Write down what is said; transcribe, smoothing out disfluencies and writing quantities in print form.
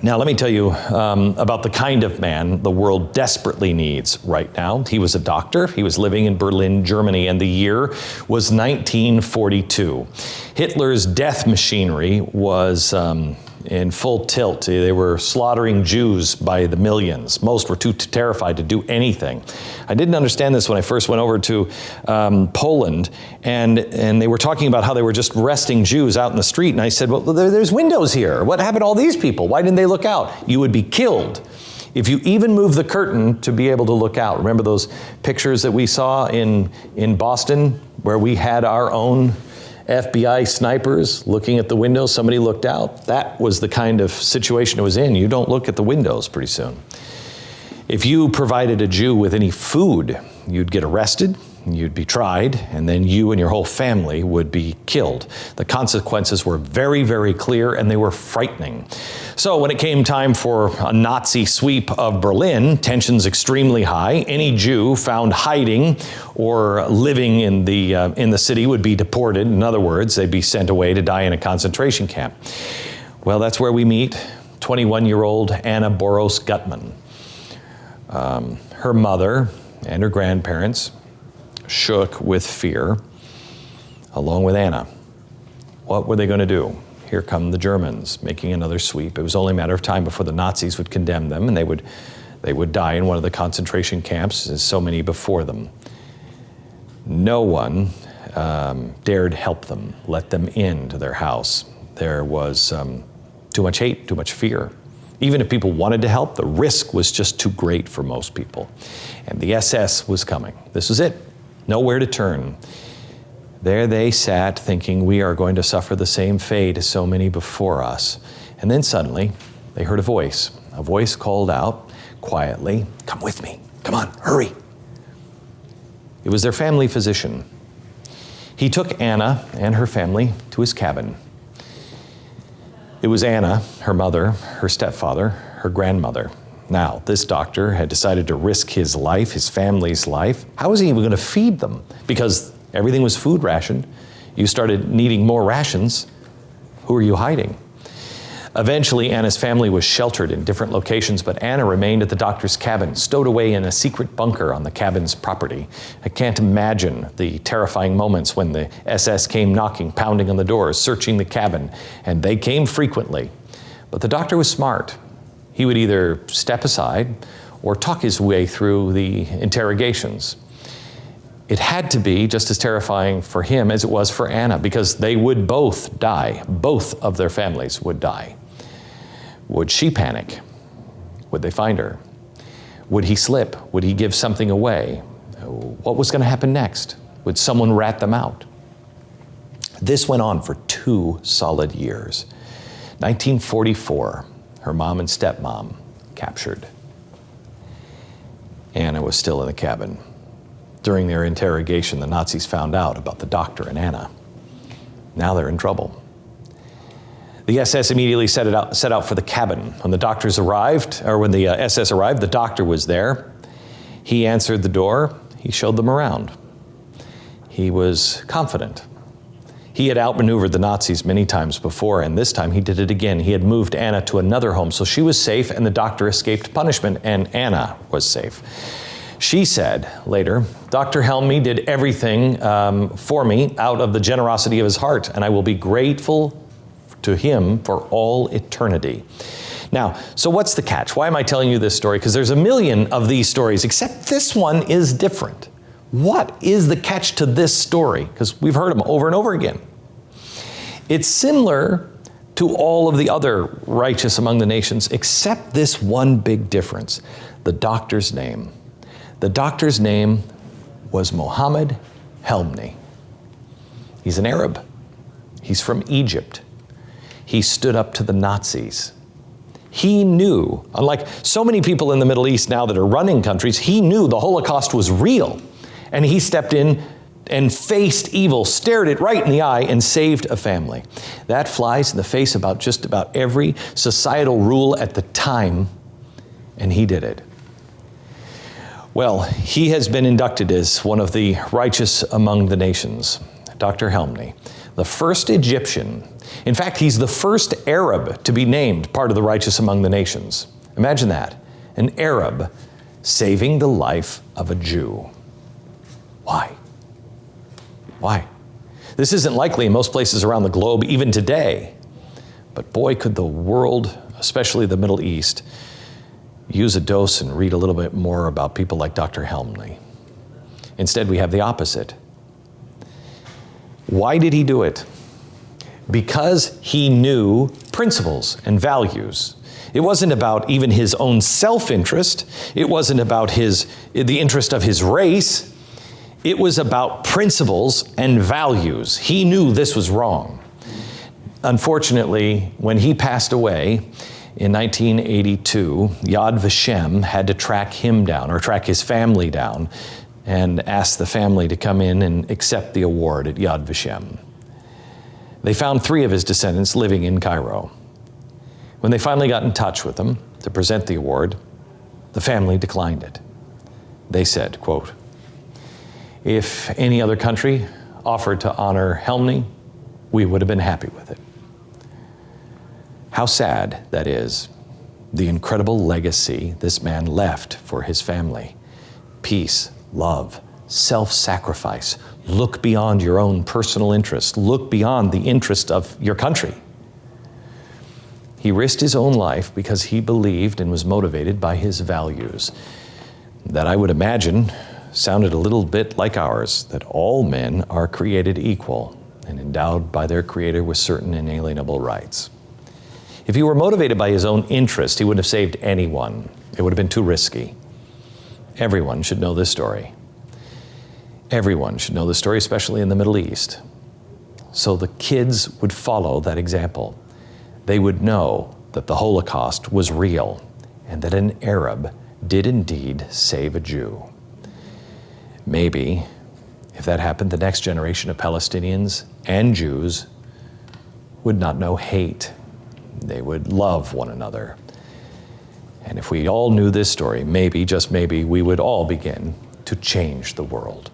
Now, let me tell you about the kind of man the world desperately needs right now. He was a doctor. He was living in Berlin, Germany, and the year was 1942. Hitler's death machinery was in full tilt. They were slaughtering Jews by the millions. Most were too terrified to do anything. I didn't understand this when I first went over to Poland, and they were talking about how they were just arresting Jews out in the street. And I said, well, there's windows here. What happened to all these people? Why didn't they look out? You would be killed if you even moved the curtain to be able to look out. Remember those pictures that we saw in Boston where we had our own FBI snipers looking at the windows? Somebody looked out. That was the kind of situation it was in. You don't look at the windows pretty soon. If you provided a Jew with any food, you'd get arrested, you'd be tried, and then you and your whole family would be killed. The consequences were very, very clear, and they were frightening. So when it came time for a Nazi sweep of Berlin, tensions extremely high. Any Jew found hiding or living in the city would be deported. In other words, they'd be sent away to die in a concentration camp. Well, that's where we meet 21-year-old Anna Boros Gutman. Her mother and her grandparents shook with fear, along with Anna. What were they going to do? Here come the Germans making another sweep. It was only a matter of time before the Nazis would condemn them, and they would die in one of the concentration camps, as so many before them. No one dared help them, let them into their house. There was too much hate, too much fear. Even if people wanted to help, the risk was just too great for most people. And the SS was coming. This was it. Nowhere to turn. There they sat thinking, we are going to suffer the same fate as so many before us. And then suddenly they heard a voice. A voice called out quietly, come with me. Come on, hurry. It was their family physician. He took Anna and her family to his cabin. It was Anna, her mother, her stepfather, her grandmother. Now, this doctor had decided to risk his life, his family's life. How was he even going to feed them? Because everything was food rationed. You started needing more rations. Who are you hiding? Eventually, Anna's family was sheltered in different locations, but Anna remained at the doctor's cabin, stowed away in a secret bunker on the cabin's property. I can't imagine the terrifying moments when the SS came knocking, pounding on the doors, searching the cabin, and they came frequently. But the doctor was smart. He would either step aside or talk his way through the interrogations. It had to be just as terrifying for him as it was for Anna, because they would both die. Both of their families would die. Would she panic? Would they find her? Would he slip? Would he give something away? What was going to happen next? Would someone rat them out? This went on for 2 solid years. 1944, her mom and stepmom captured. Anna was still in the cabin. During their interrogation, the Nazis found out about the doctor and Anna. Now they're in trouble. The SS immediately set out for the cabin. When the doctors arrived, or when the SS arrived, the doctor was there. He answered the door. He showed them around. He was confident. He had outmaneuvered the Nazis many times before, and this time he did it again. He had moved Anna to another home, so she was safe, and the doctor escaped punishment, and Anna was safe. She said later, Dr. Helmy did everything for me out of the generosity of his heart, and I will be grateful to him for all eternity. Now, so what's the catch? Why am I telling you this story? Because there's a million of these stories, except this one is different. What is the catch to this story? Because we've heard them over and over again. It's similar to all of the other righteous among the nations, except this one big difference, the doctor's name. The doctor's name was Mohammed Helmy. He's an Arab. He's from Egypt. He stood up to the Nazis. He knew, unlike so many people in the Middle East now that are running countries, he knew the Holocaust was real. And he stepped in and faced evil, stared it right in the eye, and saved a family. That flies in the face about just about every societal rule at the time, and he did it. Well, he has been inducted as one of the righteous among the nations. Dr. Helmy, the first Egyptian. In fact, he's the first Arab to be named part of the righteous among the nations. Imagine that, an Arab saving the life of a Jew. Why? Why? This isn't likely in most places around the globe, even today. But boy, could the world, especially the Middle East, use a dose and read a little bit more about people like Dr. Helmley. Instead, we have the opposite. Why did he do it? Because he knew principles and values. It wasn't about even his own self-interest. It wasn't about the interest of his race. It was about principles and values. He knew this was wrong. Unfortunately, when he passed away in 1982, Yad Vashem had to track him down, or track his family down, and ask the family to come in and accept the award at Yad Vashem. They found 3 of his descendants living in Cairo. When they finally got in touch with them to present the award, the family declined it. They said, quote, "If any other country offered to honor Helmley, we would have been happy with it." How sad that is, the incredible legacy this man left for his family. Peace, love, self-sacrifice. Look beyond your own personal interest. Look beyond the interest of your country. He risked his own life because he believed and was motivated by his values that I would imagine sounded a little bit like ours, that all men are created equal and endowed by their Creator with certain inalienable rights. If he were motivated by his own interest, he wouldn't have saved anyone. It would have been too risky. Everyone should know this story. Everyone should know this story, especially in the Middle East. So the kids would follow that example. They would know that the Holocaust was real and that an Arab did indeed save a Jew. Maybe, if that happened, the next generation of Palestinians and Jews would not know hate. They would love one another. And if we all knew this story, maybe, just maybe, we would all begin to change the world.